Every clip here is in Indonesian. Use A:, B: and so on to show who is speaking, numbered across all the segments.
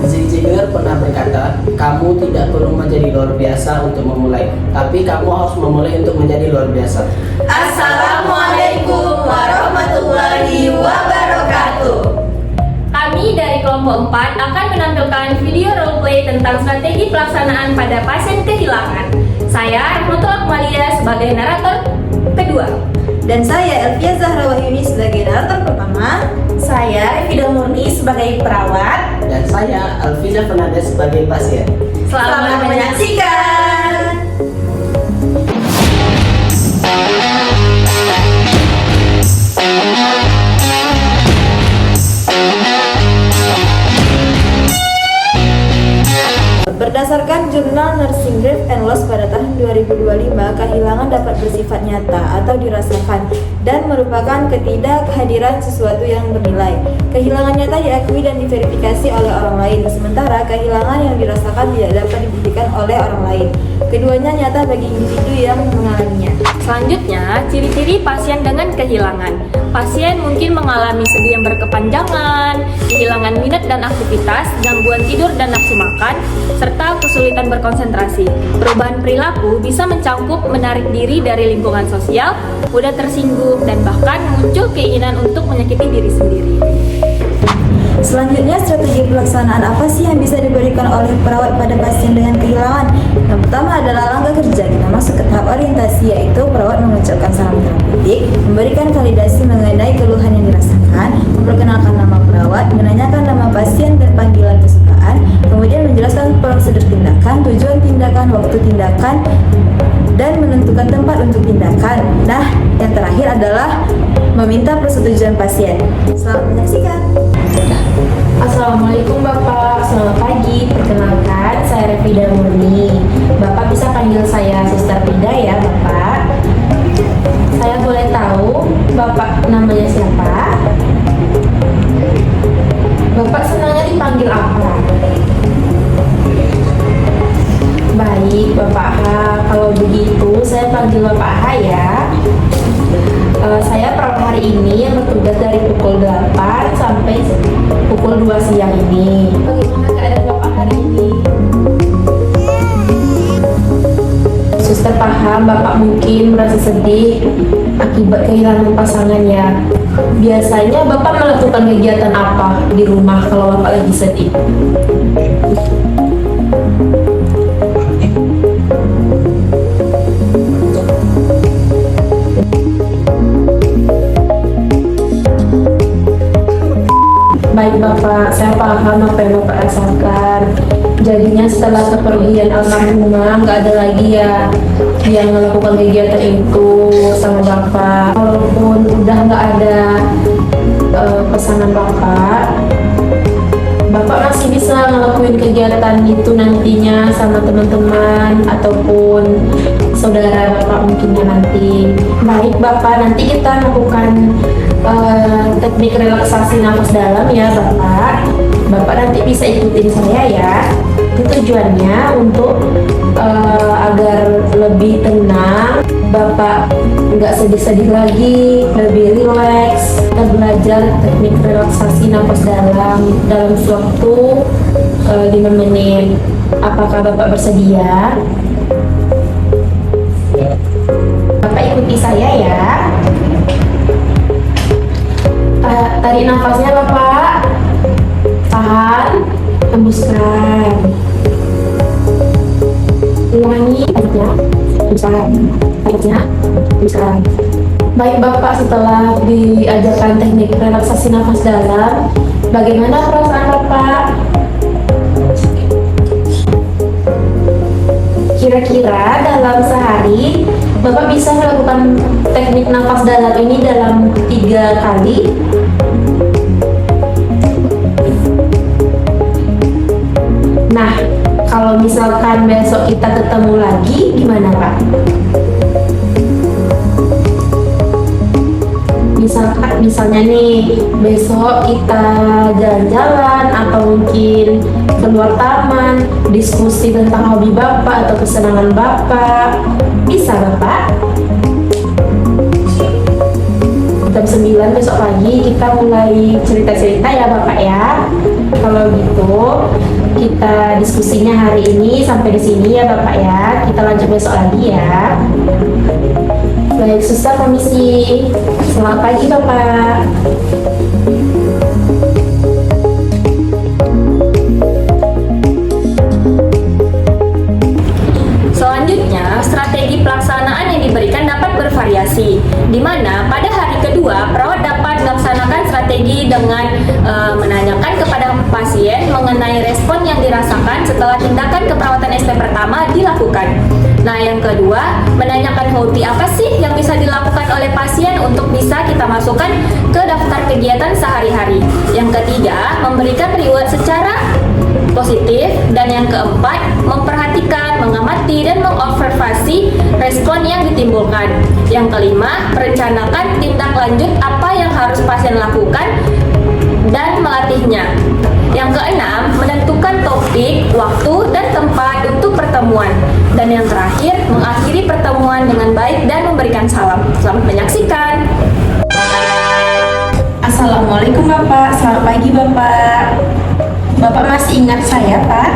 A: Zigziglar pernah berkata, kamu tidak perlu menjadi luar biasa untuk memulai, tapi kamu harus memulai untuk menjadi luar biasa.
B: Assalamualaikum warahmatullahi wabarakatuh.
C: Kami dari kelompok 4 akan menampilkan video roleplay tentang strategi pelaksanaan pada pasien kehilangan. Saya Rahmatul Akmalia sebagai narator kedua.
B: Dan saya Elvia Zahra Wahyuni sebagai narator pertama. Saya Revida Murni sebagai perawat.
A: Dan saya Alvina Fernandez sebagai pasien.
B: Selamat menyaksikan. Berdasarkan jurnal Nursing Grief and Loss pada tahun 2025, kehilangan dapat bersifat nyata atau dirasakan dan merupakan ketidakhadiran sesuatu yang bernilai. Kehilangan nyata diakui dan diverifikasi oleh orang lain, sementara kehilangan yang dirasakan tidak dapat dibuktikan oleh orang lain. Keduanya nyata bagi individu yang mengalaminya.
C: Selanjutnya, ciri-ciri pasien dengan kehilangan. Pasien mungkin mengalami sedih yang berkepanjangan, kehilangan minat dan aktivitas, gangguan tidur dan nafsu makan, serta kesulitan berkonsentrasi. Perubahan perilaku bisa mencakup menarik diri dari lingkungan sosial, mudah tersinggung, dan bahkan muncul keinginan untuk menyakiti diri sendiri.
B: Selanjutnya, strategi pelaksanaan apa sih yang bisa diberikan oleh perawat pada pasien dengan kehilangan? Yang pertama adalah langkah kerja. Kita masuk ke tahap orientasi, yaitu perawat mengucapkan salam terapeutik, memberikan validasi mengenai keluhan yang dirasakan, memperkenalkan nama perawat, menanyakan nama pasien dan panggilan kesukaan, kemudian menjelaskan prosedur tindakan, tujuan tindakan, waktu tindakan, dan menentukan tempat untuk tindakan. Nah, yang terakhir adalah meminta persetujuan pasien. Selamat menyaksikan.
D: Assalamualaikum Bapak, selamat pagi. Perkenalkan, saya Revida Murni. Bapak bisa panggil saya Suster Pida ya Bapak. Saya boleh tahu Bapak namanya siapa? Bapak senangnya dipanggil apa? Baik Bapak H, kalau begitu saya panggil Bapak H ya. Saya perawat hari ini yang bertugas dari pukul 8 sampai pukul 2 siang ini. Bagaimana keadaan Bapak hari ini? Suster paham Bapak mungkin merasa sedih akibat kehilangan pasangannya. Biasanya Bapak melakukan kegiatan apa di rumah kalau Bapak lagi sedih? Baik Bapak, saya paham apa yang Bapak rasakan. Jadinya setelah kepergian almarhumah nggak ada lagi ya yang melakukan kegiatan itu sama Bapak. Walaupun udah nggak ada pesanan Bapak, Bapak masih bisa ngelakuin kegiatan itu nantinya sama teman-teman ataupun saudara Bapak mungkinnya nanti. Baik Bapak, nanti kita lakukan teknik relaksasi nafas dalam ya Bapak. Bapak nanti bisa ikutin saya ya. Itu tujuannya untuk agar lebih tenang, Bapak nggak sedih-sedih lagi, lebih rileks. Kita belajar teknik relaksasi nafas dalam waktu 5 menit. Apakah Bapak bersedia? Bapak ikuti saya ya. Tarik nafasnya Bapak, tahan, hembuskan. Ulangi, tariknya, hembuskan, tariknya, hembuskan. Baik Bapak, setelah diajarkan teknik relaksasi nafas dalam, bagaimana perasaan Bapak? Kira-kira dalam sehari Bapak bisa melakukan teknik nafas dalam ini dalam 3 kali? Nah, kalau misalkan besok kita ketemu lagi, gimana Pak? Misalnya nih, besok kita jalan-jalan atau mungkin keluar taman, diskusi tentang hobi Bapak atau kesenangan Bapak. Bisa Bapak? Jam 9 besok pagi kita mulai cerita-cerita ya Bapak ya. Kalau gitu, kita diskusinya hari ini sampai di sini ya Bapak ya. Kita lanjut besok lagi ya. Baik, Suster Komisi. Selamat pagi Bapak.
C: Selanjutnya, strategi pelaksanaan yang diberikan dapat bervariasi, di mana pada hari kedua, perawat dapat melaksanakan strategi dengan menanyakan kepada pasien mengenai respon yang dirasakan setelah tindakan keperawatan SP pertama dilakukan. Nah, yang kedua, menanyakan hobi apa sih yang bisa dilakukan oleh pasien untuk bisa kita masukkan ke daftar kegiatan sehari-hari. Yang ketiga, memberikan reward secara positif, dan yang keempat, memperhatikan, mengamati, dan mengobservasi respon yang ditimbulkan. Yang kelima, merencanakan tindak lanjut apa yang harus pasien lakukan dan melatihnya. Yang keenam, menentukan topik, waktu, dan tempat untuk pertemuan. Dan yang terakhir, mengakhiri pertemuan dengan baik dan memberikan salam. Selamat menyaksikan.
D: Assalamualaikum Bapak. Selamat pagi Bapak. Bapak masih ingat saya Pak?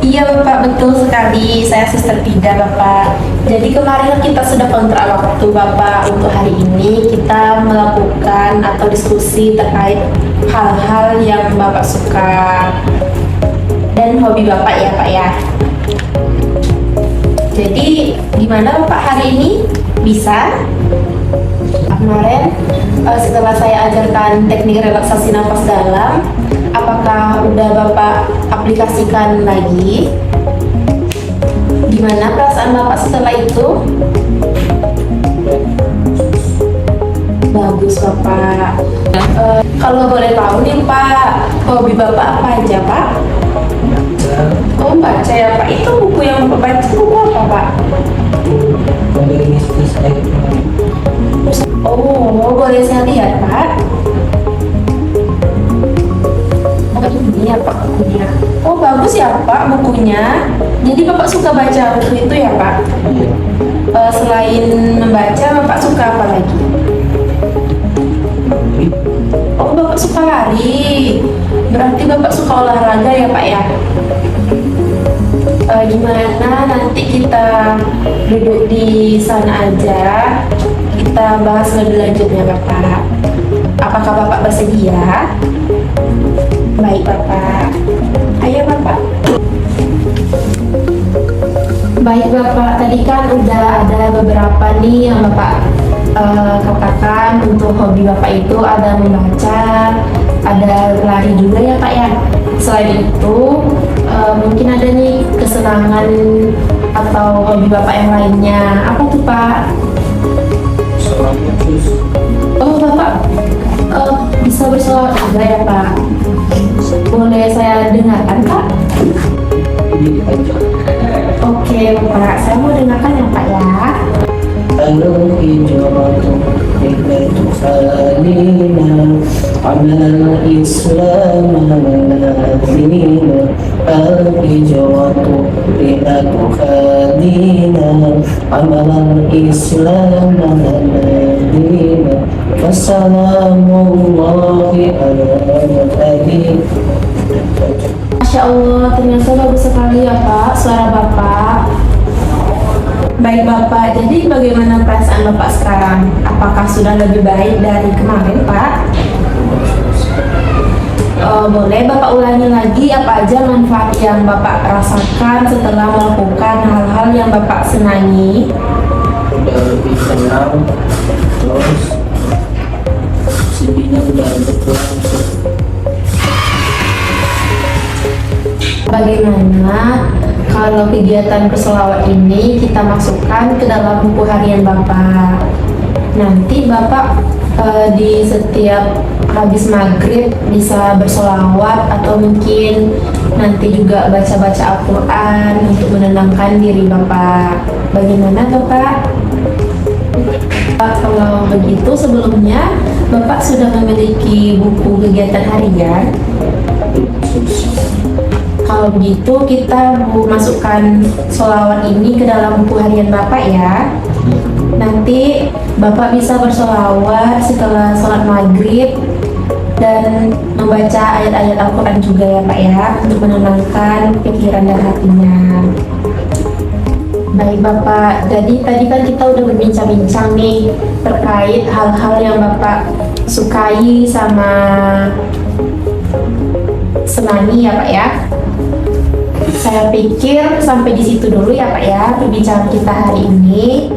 D: Iya Bapak, betul sekali. Saya Suster Pida Bapak. Jadi kemarin kita sudah kontrak waktu Bapak. Untuk hari ini kita melakukan atau diskusi terkait hal-hal yang Bapak suka dan hobi Bapak ya Pak ya. Jadi gimana Bapak hari ini? Bisa? Kemarin setelah saya ajarkan teknik relaksasi nafas dalam, apakah udah Bapak aplikasikan lagi? Gimana perasaan Bapak setelah itu? Bagus Bapak. Kalau boleh tahu nih Pak, hobi Bapak apa aja Pak? Oh, baca ya Pak. Itu buku yang Bapak baca buku apa Pak? Oh, boleh saya lihat Pak? Oh, ini ya Pak bukunya. Oh, bagus ya Pak bukunya. Jadi Bapak suka baca buku itu ya Pak? Selain membaca, Bapak suka apa lagi? Oh, Bapak suka lari. Berarti Bapak suka olahraga ya Pak ya? Gimana nanti kita duduk di sana aja, kita bahas lebih lanjutnya Bapak. Apakah Bapak bersedia? Baik Bapak. Ayo Bapak. Baik Bapak, tadi kan udah ada beberapa nih yang Bapak katakan. Untuk hobi Bapak itu ada membaca, ada lari juga ya Pak ya. Selain itu mungkin ada nih kesenangan atau hobi Bapak yang lainnya. Apa tuh Pak? Oh Bapak bisa bersolawat juga ya Pak? Boleh saya dengarkan Pak? Oke Bapak, saya mau dengarkan ya Pak ya.
A: Al-hijratu hikmatu khalina amal islam lazina al-hijratu hikmatu khalina amal islam lazina wassalamullahi ala al-adin.
D: Masya Allah, ternyata bagus sekali ya Pak suara Bapak. Baik Bapak, jadi bagaimana perasaan Bapak sekarang? Apakah sudah lebih baik dari kemarin Pak? Boleh Bapak ulangi lagi apa aja manfaat yang Bapak rasakan setelah melakukan hal-hal yang Bapak senangi?
A: Udah lebih tenang, terus sedihnya udah berkurang.
D: Bagaimana kalau kegiatan berselawat ini kita masukkan ke dalam buku harian Bapak? Nanti Bapak di setiap habis maghrib bisa berselawat, atau mungkin nanti juga baca-baca Al-Quran untuk menenangkan diri Bapak. Bagaimana Bapak? Kalau begitu sebelumnya Bapak sudah memiliki buku kegiatan harian? Kalau begitu kita masukkan sholawat ini ke dalam buku harian Bapak ya. Nanti Bapak bisa bersolawat setelah sholat maghrib dan membaca ayat-ayat Al-Quran juga ya Pak ya, untuk menenangkan pikiran dan hatinya. Baik Bapak, jadi tadi kan kita udah berbincang-bincang nih terkait hal-hal yang Bapak sukai sama senangi ya Pak ya. Saya pikir sampai di situ dulu ya Pak ya perbincangan kita hari ini.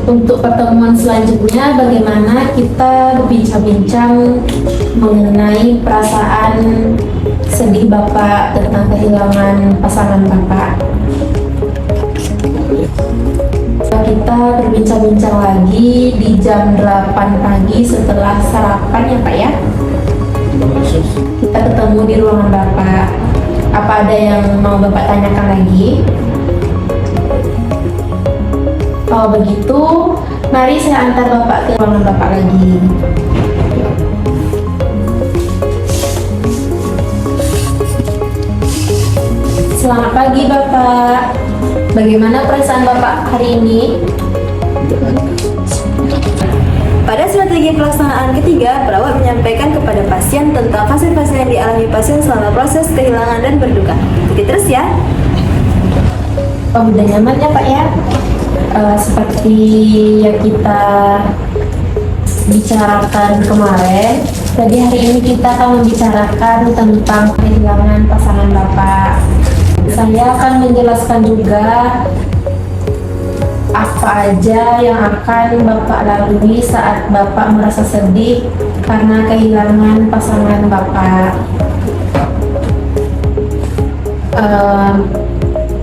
D: Untuk pertemuan selanjutnya bagaimana kita berbincang-bincang mengenai perasaan sedih Bapak tentang kehilangan pasangan Bapak. Kita berbincang-bincang lagi di jam 8 pagi setelah sarapan ya Pak ya. Kita ketemu di ruangan Bapak. Apa ada yang mau Bapak tanyakan lagi? Kalau begitu, mari saya antar Bapak ke ruangan Bapak lagi. Selamat pagi Bapak. Bagaimana perasaan Bapak hari ini?
B: Pada strategi pelaksanaan ketiga, perawat menyampaikan kepada pasien tentang fase-fase yang dialami pasien selama proses kehilangan dan berduka. Ikuti terus ya.
D: Oh, udah nyaman ya Pak ya? Seperti yang kita bicarakan kemarin, tadi hari ini kita akan membicarakan tentang kehilangan pasangan Bapak. Saya akan menjelaskan juga apa aja yang akan Bapak lalui saat Bapak merasa sedih karena kehilangan pasangan Bapak.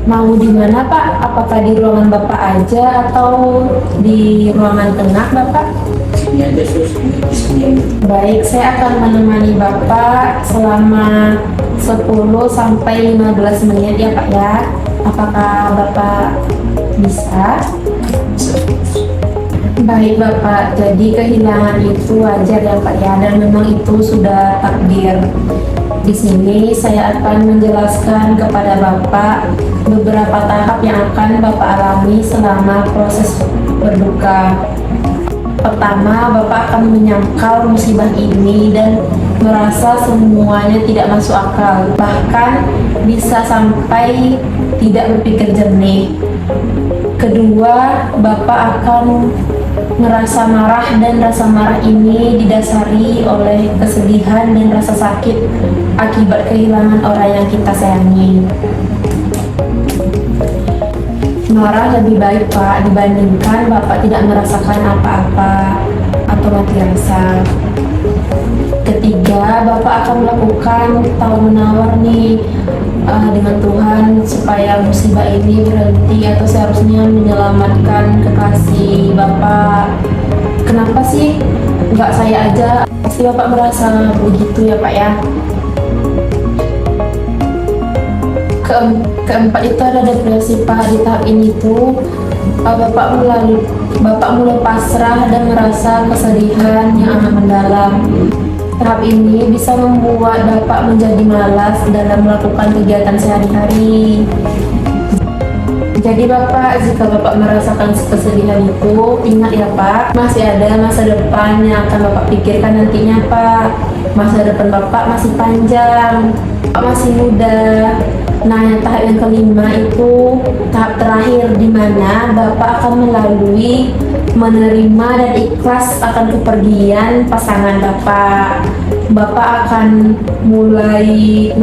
D: Mau di mana Pak? Apakah di ruangan Bapak aja atau di ruangan tengah Bapak?
A: Sini aja sus, di sini.
D: Baik, saya akan menemani Bapak selama 10 sampai 15 menit ya Pak ya. Apakah Bapak bisa? Baik Bapak, jadi kehilangan itu wajar ya Pak ya, dan memang itu sudah takdir. Di sini saya akan menjelaskan kepada Bapak beberapa tahap yang akan Bapak alami selama proses berduka. Pertama, Bapak akan menyangkal musibah ini dan merasa semuanya tidak masuk akal, bahkan bisa sampai tidak berpikir jernih. Kedua, Bapak akan merasa marah, dan rasa marah ini didasari oleh kesedihan dan rasa sakit akibat kehilangan orang yang kita sayangi. Marah lebih baik Pak dibandingkan Bapak tidak merasakan apa-apa atau mati rasa. Ketiga, Bapak akan melakukan tawar-menawar nih dengan Tuhan supaya musibah ini berhenti, atau seharusnya menyelamatkan kekasih Bapak. Kenapa sih nggak saya aja? Pasti Bapak merasa begitu ya Pak ya. Keempat itu ada depresi Pak. Di tahap ini tuh Bapak mulai pasrah dan merasa kesedihan yang amat mendalam. Tahap ini bisa membuat Bapak menjadi malas dalam melakukan kegiatan sehari-hari. Jadi Bapak, jika Bapak merasakan kesedihan itu, ingat ya Pak, masih ada masa depan yang akan Bapak pikirkan nantinya Pak. Masa depan Bapak masih panjang, Bapak masih muda. Nah, yang tahap yang kelima itu tahap terakhir, di mana Bapak akan melalui menerima dan ikhlas akan kepergian pasangan Bapak. Bapak akan memulai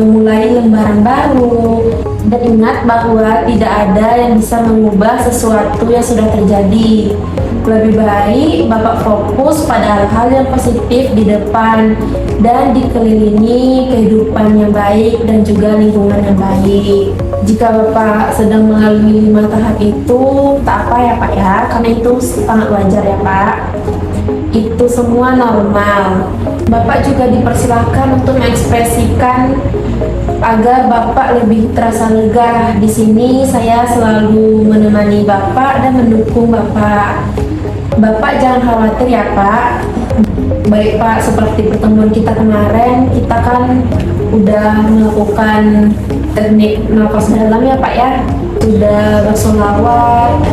D: lembaran baru. Dan ingat bahwa tidak ada yang bisa mengubah sesuatu yang sudah terjadi. Lebih baik Bapak fokus pada hal-hal yang positif di depan dan dikelilingi kehidupan yang baik dan juga lingkungan yang baik. Jika Bapak sedang melalui 5 tahap itu, tak apa ya Pak ya, karena itu sangat wajar ya Pak. Itu semua normal. Bapak juga dipersilahkan untuk mengekspresikan agar Bapak lebih terasa lega. Di sini saya selalu menemani Bapak dan mendukung Bapak. Bapak jangan khawatir ya Pak. Baik Pak, seperti pertemuan kita kemarin, kita kan udah melakukan teknik nafas dalam ya Pak ya. Sudah bersolawat.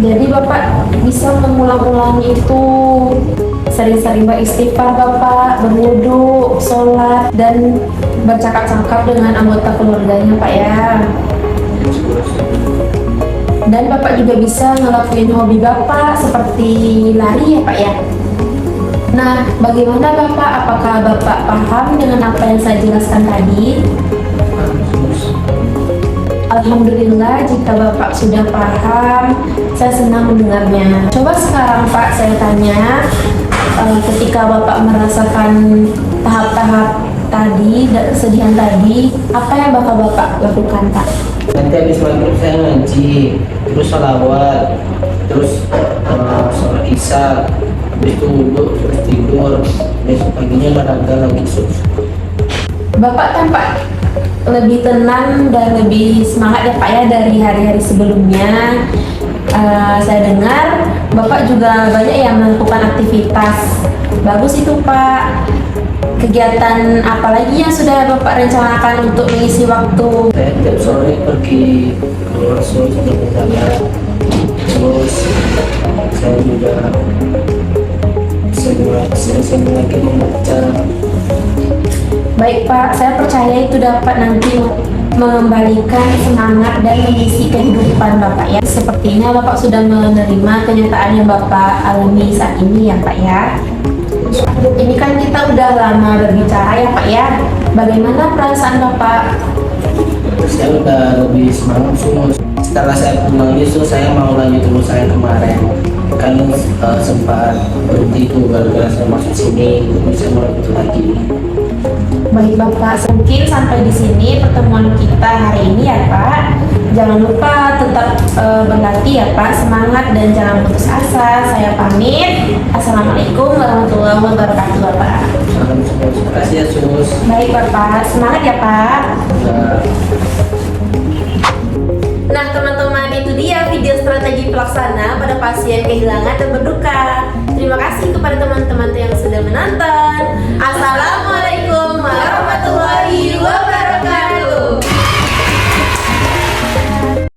D: Jadi Bapak bisa mengulang-ulangi itu sering-sering beristighfar Bapak, berwudu, sholat, dan bercakap-cakap dengan anggota keluarganya Pak ya. Dan Bapak juga bisa ngelakuin hobi Bapak seperti lari ya Pak ya. Nah, bagaimana Bapak? Apakah Bapak paham dengan apa yang saya jelaskan tadi? Alhamdulillah, jika Bapak sudah paham, saya senang mendengarnya. Coba sekarang Pak, saya tanya, ketika Bapak merasakan tahap-tahap tadi, dan kesedihan tadi, apa yang Bapak lakukan Pak?
A: Nanti habis maghrib saya ngaji, terus salawat, terus sholat isya, habis itu wudhu, terus tidur, besok paginya olahraga lagi sus.
D: Bapak tampak lebih tenang dan lebih semangat ya Pak ya dari hari-hari sebelumnya. Saya dengar Bapak juga banyak yang melakukan aktivitas. Bagus itu Pak. Kegiatan apa lagi yang sudah Bapak rencanakan untuk mengisi waktu?
A: Saya tiap sore pergi keluar sus jalan-jalan, terus saya juga sering lagi membaca.
D: Baik Pak, saya percaya itu dapat nanti mengembalikan semangat dan mengisi kehidupan Bapak ya. Sepertinya Bapak sudah menerima kenyataan yang Bapak alami saat ini ya Pak ya. Ini kan kita udah lama berbicara ya Pak ya. Bagaimana perasaan Bapak?
A: Saya udah lebih semangat sus. Setelah saya pulang itu saya mau lanjut terus saya kemarin kan sempat berhenti itu gara-gara saya masuk sini, bisa mulai itu lagi.
D: Baik Bapak, mungkin sampai di sini pertemuan kita hari ini ya Pak. Jangan lupa tetap berlatih ya Pak, semangat dan jangan putus asa. Saya pamit. Assalamualaikum warahmatullahi wabarakatuh Bapak.
A: Terima kasih ya sus.
D: Baik Bapak, semangat ya Pak.
B: Nah teman-teman, itu dia video strategi pelaksana pada pasien kehilangan dan berduka.